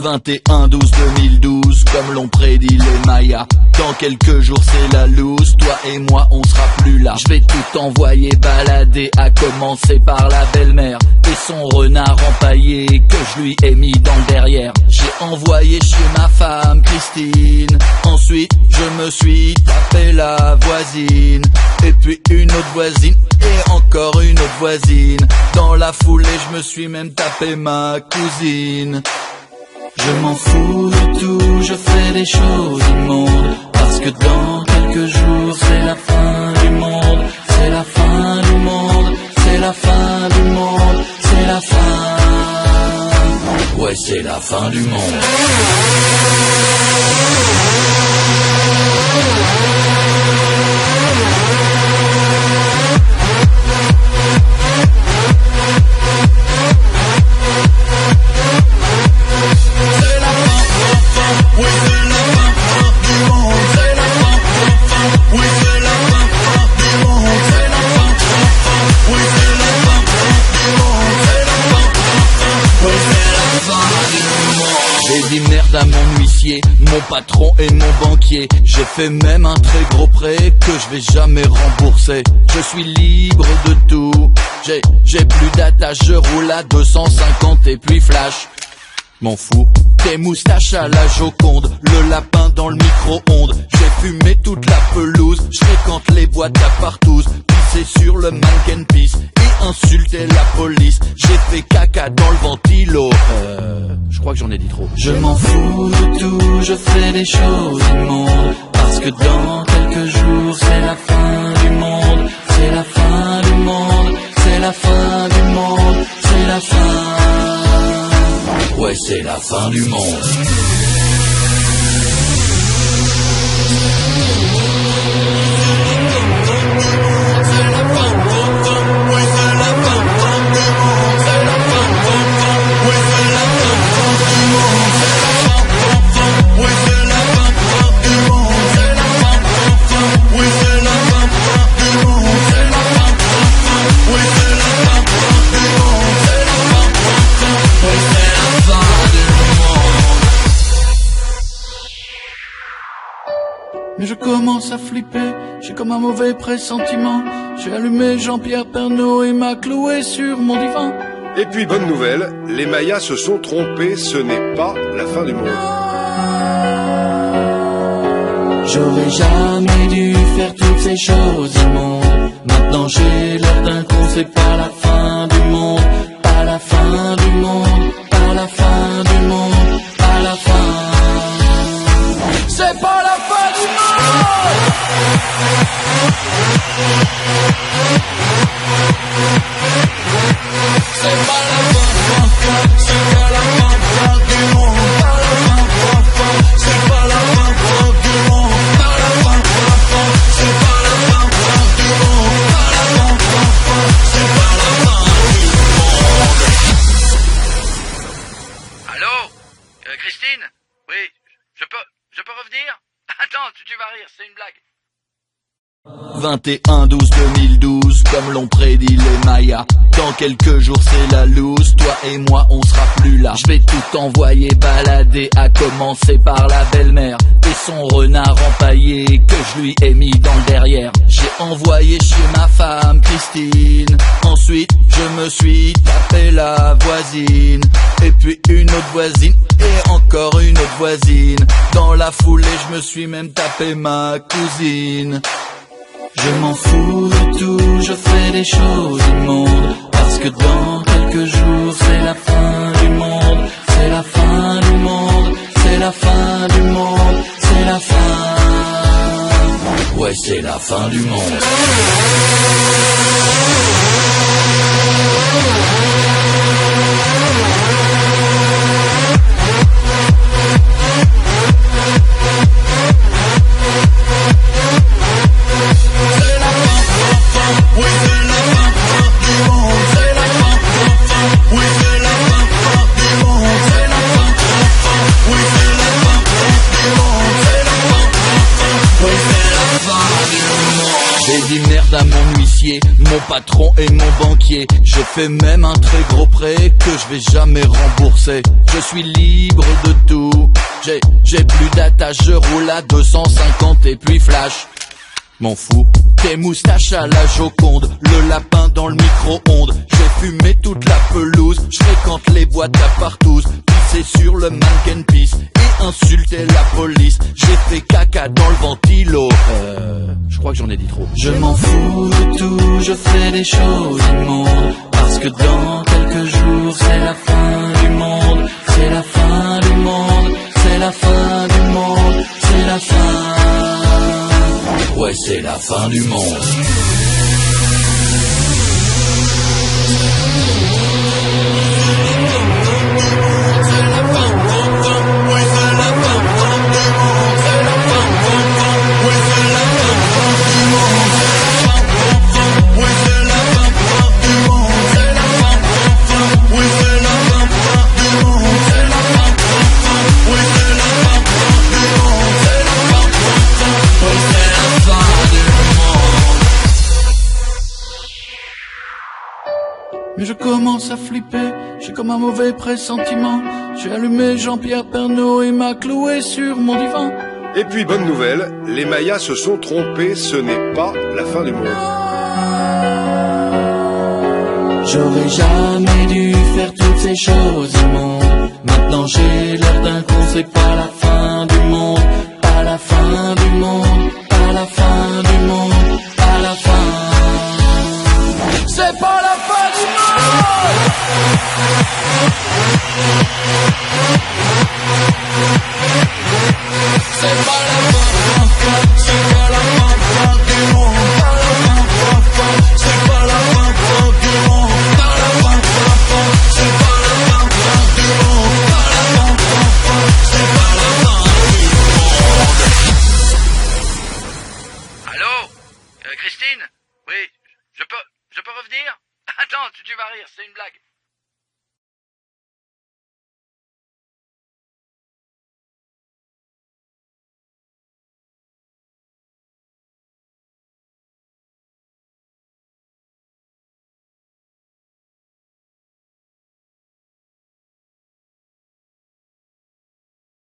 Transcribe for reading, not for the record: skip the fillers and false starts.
21/12/2012, comme l'ont prédit les Mayas. Dans quelques jours c'est la loose, toi et moi on sera plus là. Je vais tout envoyer balader, à commencer par la belle-mère et son renard empaillé que je lui ai mis dans le derrière. J'ai envoyé chez ma femme Christine, ensuite je me suis tapé la voisine, et puis une autre voisine, et encore une autre voisine. Dans la foulée je me suis même tapé ma cousine. Je m'en fous de tout, je fais des choses immondes, parce que dans quelques jours c'est la fin du monde. C'est la fin du monde, c'est la fin du monde, c'est la fin. Ouais, c'est la fin du monde. J'ai dit merde à mon huissier, mon patron et mon banquier. J'ai fait même un très gros prêt que je vais jamais rembourser. Je suis libre de tout, j'ai plus d'attache, je roule à 250 et puis flash. M'en fous, tes moustaches à la Joconde, le lapin dans le micro-ondes. J'ai fumé toute la pelouse, je fréquente les boîtes à partouze, pissé sur le mannequin piece et insulté la police. J'ai fait caca dans le ventilo. Je crois que j'en ai dit trop. Je m'en fous de tout, je fais des choses immondes, parce que dans quelques jours c'est la fin du monde. C'est la fin du monde, c'est la fin du monde, c'est la fin. Ouais, c'est la fin du monde. Mais je commence à flipper, j'ai comme un mauvais pressentiment. J'ai allumé Jean-Pierre Pernaut et m'a cloué sur mon divan. Et puis bonne nouvelle, les Mayas se sont trompés, ce n'est pas la fin du monde. J'aurais jamais dû faire toutes ces choses immondes. Maintenant j'ai l'air d'un con, c'est pas la fin du monde. Pas la fin du monde, pas la fin du monde, pas la fin. C'est pas la fin du monde. C'est pas la fin, c'est pas la fin du monde. Pas la fin, c'est pas la fin du monde. Pas la fin, c'est pas la fin du monde. Pas la fin, c'est pas la fin du monde. Allô, Christine? Oui, je peux revenir? Attends, tu vas rire, c'est une blague. 21/12/2012, comme l'ont prédit les Mayas. Dans quelques jours c'est la loose, toi et moi on sera plus là. Je vais tout envoyer balader, à commencer par la belle-mère et son renard empaillé que je lui ai mis dans le derrière. J'ai envoyé chez ma femme Christine, ensuite je me suis tapé la voisine, et puis une autre voisine, et encore une autre voisine. Dans la foulée je me suis même tapé ma cousine. Je m'en fous de tout, je fais des choses immondes, parce que dans quelques jours c'est la fin du monde. C'est la fin du monde, c'est la fin du monde, c'est la fin. Ouais, c'est la fin du monde. J'ai dit merde à mon huissier, mon patron est mon banquier. J'ai fait même un très gros prêt que je vais jamais rembourser. Je suis libre de tout. J'ai plus d'attache, je roule à 250 et puis flash. M'en fous, tes moustaches à la Joconde, le lapin dans le micro-ondes. J'ai fumé toute la pelouse, je fréquente les boîtes à partous. Pissé sur le mannequin piece et insulté la police. J'ai fait caca dans le ventilo. Je crois que j'en ai dit trop. Je m'en fous de tout, je fais des choses immondes. Parce que dans quelques jours c'est la fin du monde. C'est la fin du monde, c'est la fin du monde, c'est la fin. Ouais, c'est la fin du monde. Mais je commence à flipper, j'ai comme un mauvais pressentiment. J'ai allumé Jean-Pierre Pernaut et m'a cloué sur mon divan. Et puis bonne nouvelle, les Mayas se sont trompés, ce n'est pas la fin du monde. J'aurais jamais dû faire toutes ces choses immondes. Maintenant j'ai l'air d'un con, c'est pas la fin du monde. Pas la fin du monde, pas la fin du monde, pas la fin. C'est pas la fin du monde. C'est pas la fin, c'est pas la fin du monde. C'est pas la fin du monde. C'est pas la fin du monde. C'est pas la fin du monde. Allô Christine? Oui, je peux revenir? Attends, tu vas rire, c'est une blague.